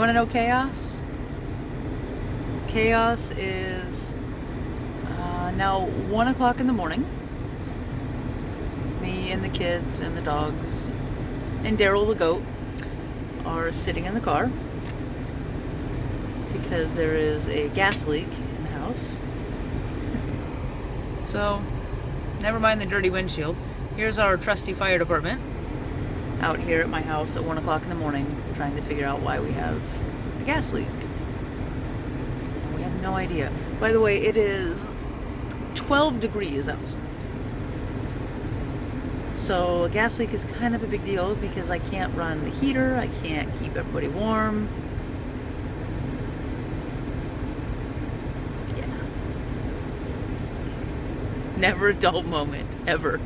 want to know chaos? Chaos is now 1 o'clock in the morning. Me and the kids and the dogs and Daryl the goat are sitting in the car because there is a gas leak in the house. So, never mind the dirty windshield. Here's our trusty fire department out here at my house at 1 o'clock in the morning trying to figure out why we have a gas leak. We have no idea. By the way, it is 12 degrees outside. So a gas leak is kind of a big deal because I can't run the heater, I can't keep everybody warm. Yeah. Never a dull moment, ever.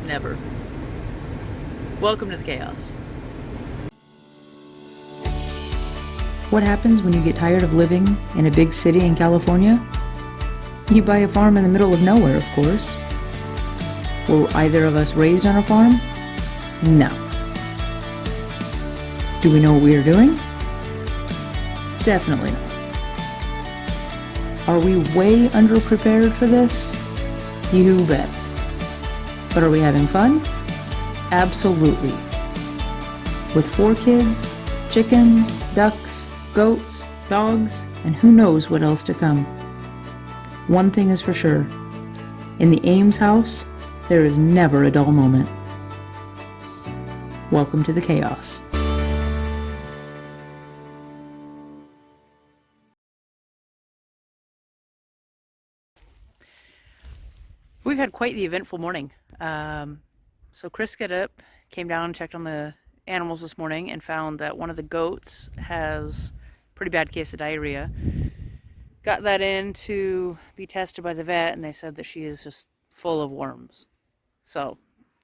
Never. Welcome to the chaos. What happens when you get tired of living in a big city in California? You buy a farm in the middle of nowhere, of course. Were either of us raised on a farm? No. Do we know what we are doing? Definitely not. Are we way underprepared for this? You bet. But are we having fun? Absolutely. With 4 kids, chickens, ducks, goats, dogs, and who knows what else to come. One thing is for sure. In the Ames house, there is never a dull moment. Welcome to the chaos. We've had quite the eventful morning. So Chris got up, came down and checked on the animals this morning and found that one of the goats has a pretty bad case of diarrhea. Got that in to be tested by the vet and they said that she is just full of worms. So,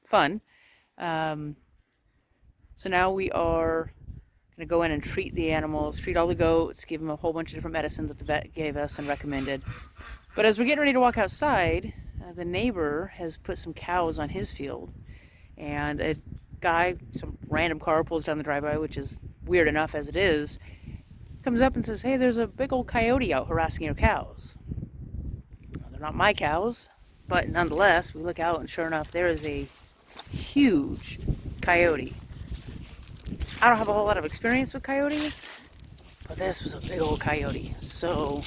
fun. So now we are going to go in and treat the animals, treat all the goats, give them a whole bunch of different medicine that the vet gave us and recommended. But as we're getting ready to walk outside, the neighbor has put some cows on his field. And a guy, some random car pulls down the driveway, which is weird enough as it is, comes up and says, "Hey, there's a big old coyote out harassing your cows." Well, they're not my cows. But nonetheless, we look out and sure enough, there is a huge coyote. I don't have a whole lot of experience with coyotes, but this was a big old coyote. So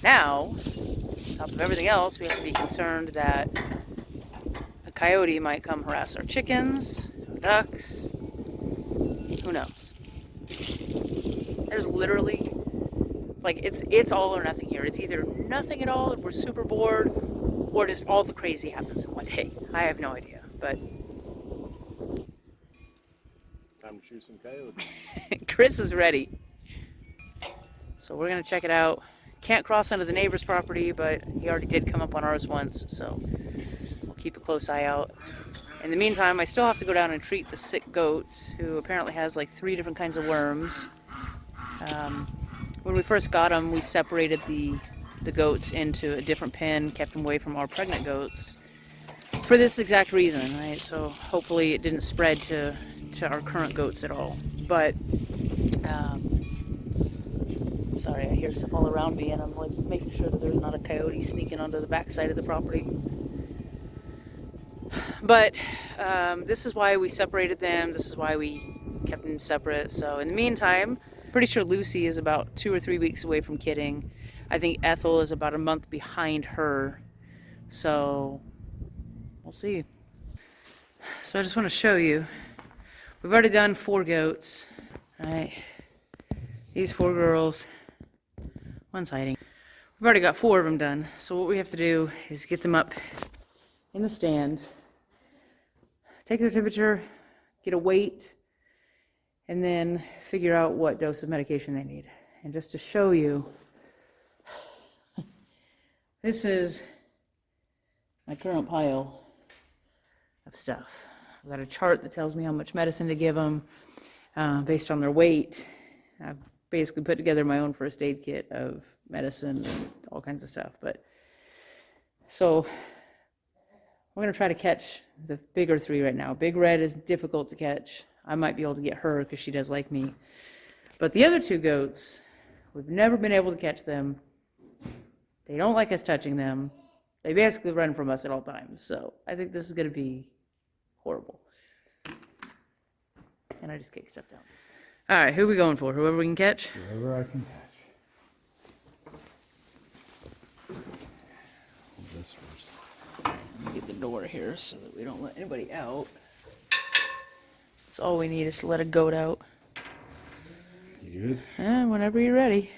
now, on top of everything else, we have to be concerned that a coyote might come harass our chickens, our ducks, who knows. There's literally, like, it's all or nothing here. It's either nothing at all if we're super bored, or just all the crazy happens in one day. I have no idea, but time to shoot some coyotes. Chris is ready. So we're gonna check it out. Can't cross onto the neighbor's property, but he already did come up on ours once, so we'll keep a close eye out. In the meantime, I still have to go down and treat the sick goats, who apparently has like 3 different kinds of worms. When we first got them, we separated the goats into a different pen, kept them away from our pregnant goats for this exact reason, right? So hopefully it didn't spread to our current goats at all. But sorry, I hear stuff all around me and I'm like making sure that there's not a coyote sneaking onto the backside of the property. But this is why we separated them. This is why we kept them separate. So in the meantime, pretty sure Lucy is about 2 or 3 weeks away from kidding. I think Ethel is about a month behind her. So we'll see. So I just want to show you. We've already done 4 goats. Right? These 4 girls. One's hiding. We've already got 4 of them done. So what we have to do is get them up in the stand, take their temperature, get a weight, and then figure out what dose of medication they need. And just to show you, this is my current pile of stuff. I've got a chart that tells me how much medicine to give them based on their weight. I've basically put together my own first aid kit of medicine and all kinds of stuff. But so we're going to try to catch the bigger 3 right now. Big Red is difficult to catch. I might be able to get her because she does like me. But the other two goats, we've never been able to catch them. They don't like us touching them. They basically run from us at all times. So I think this is going to be horrible. And I just kicked stuff down. All right, who are we going for? Whoever we can catch? Whoever I can catch. This first. Get the door here so that we don't let anybody out. That's all we need is to let a goat out. You good? Whenever you're ready.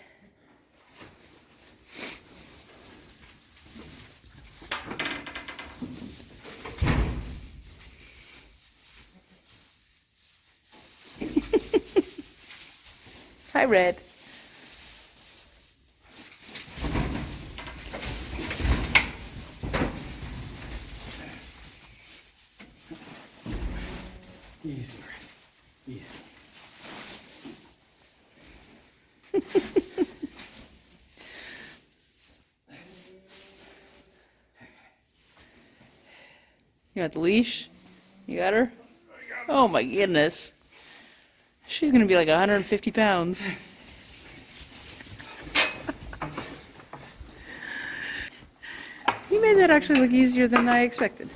Hi, Red. Easy, Easy. You got the leash? You got her? Oh my goodness. She's gonna be like 150 pounds. You made that actually look easier than I expected.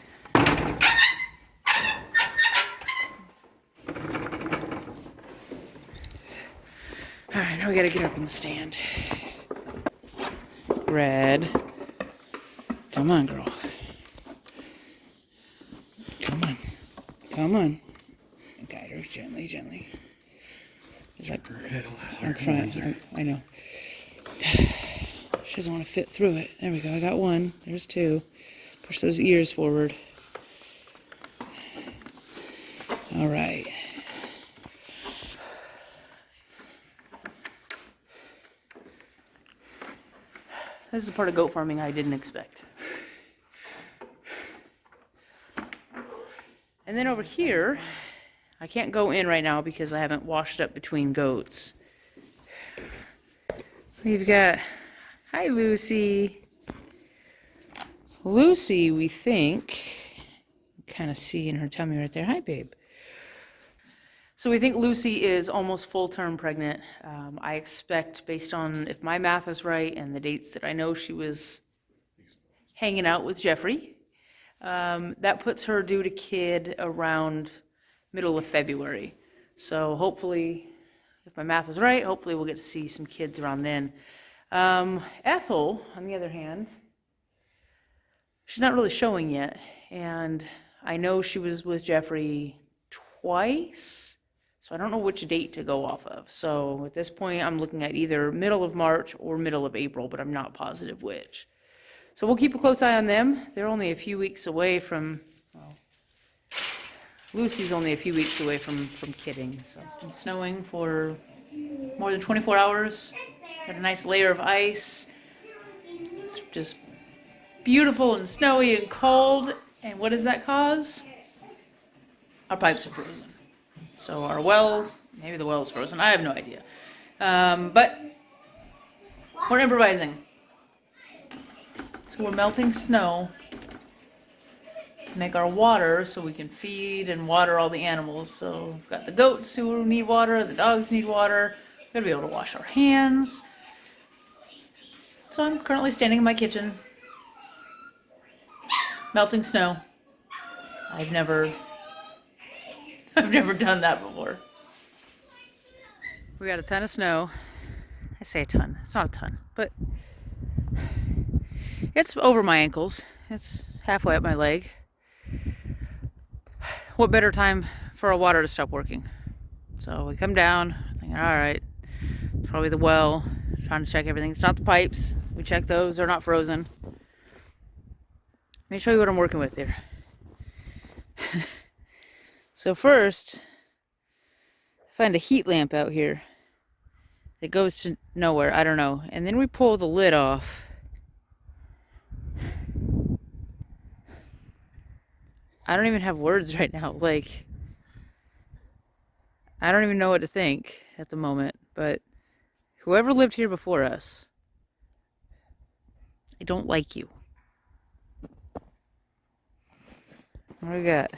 Alright, now we gotta get up in the stand. Red. Come on, girl. Come on. Come on. Guide her gently, gently. Is that I'm trying. I know. She doesn't want to fit through it. There we go. I got one. There's two. Push those ears forward. All right. This is the part of goat farming I didn't expect. And then over here, I can't go in right now because I haven't washed up between goats. We've got, hi Lucy. Lucy, we think, kind of see in her tummy right there. Hi, babe. So we think Lucy is almost full-term pregnant. I expect, based on if my math is right and the dates that I know she was hanging out with Jeffrey, that puts her due to kid around middle of February. So hopefully, if my math is right, hopefully we'll get to see some kids around then. Ethel, on the other hand, she's not really showing yet. And I know she was with Jeffrey twice, so I don't know which date to go off of. So at this point, I'm looking at either middle of March or middle of April, but I'm not positive which. So we'll keep a close eye on them. They're only a few weeks away from, well, Lucy's only a few weeks away from kidding. So it's been snowing for more than 24 hours. Got a nice layer of ice. It's just beautiful and snowy and cold. And what does that cause? Our pipes are frozen. So our well, maybe the well is frozen. I have no idea. But we're improvising. So we're melting snow to make our water so we can feed and water all the animals. So we've got the goats who need water, the dogs need water. We've got to be able to wash our hands. So I'm currently standing in my kitchen, melting snow. I've never done that before. We got a ton of snow. I say a ton. It's not a ton, but it's over my ankles. It's halfway up my leg. What better time for our water to stop working? So we come down, thinking, all right, it's probably the well, trying to check everything. It's not the pipes. We check those, they're not frozen. Let me show you what I'm working with here. So first, I find a heat lamp out here that goes to nowhere, I don't know. And then we pull the lid off. I don't even have words right now. Like, I don't even know what to think at the moment. But whoever lived here before us, I don't like you. What do we got?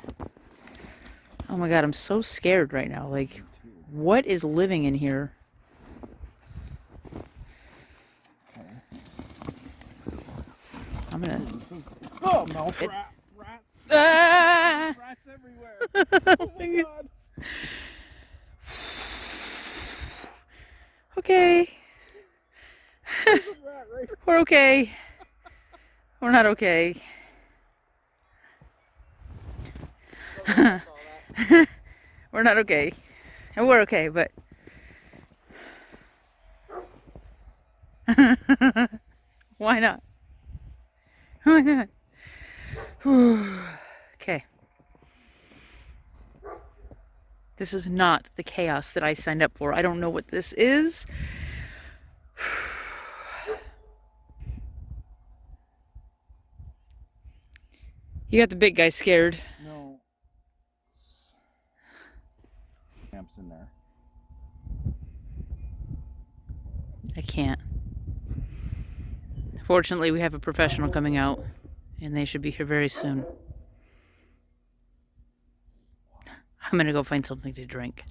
Oh my god, I'm so scared right now. Like, what is living in here Oh, rats. Ah! Rats everywhere. Oh my god. Okay. There's a rat right We're okay. We're not okay. We're not okay. And we're okay, but why not? Why not? Okay. This is not the chaos that I signed up for. I don't know what this is. You got the big guy scared. No. Camps in there. I can't. Fortunately, we have a professional coming out, and they should be here very soon. I'm gonna go find something to drink.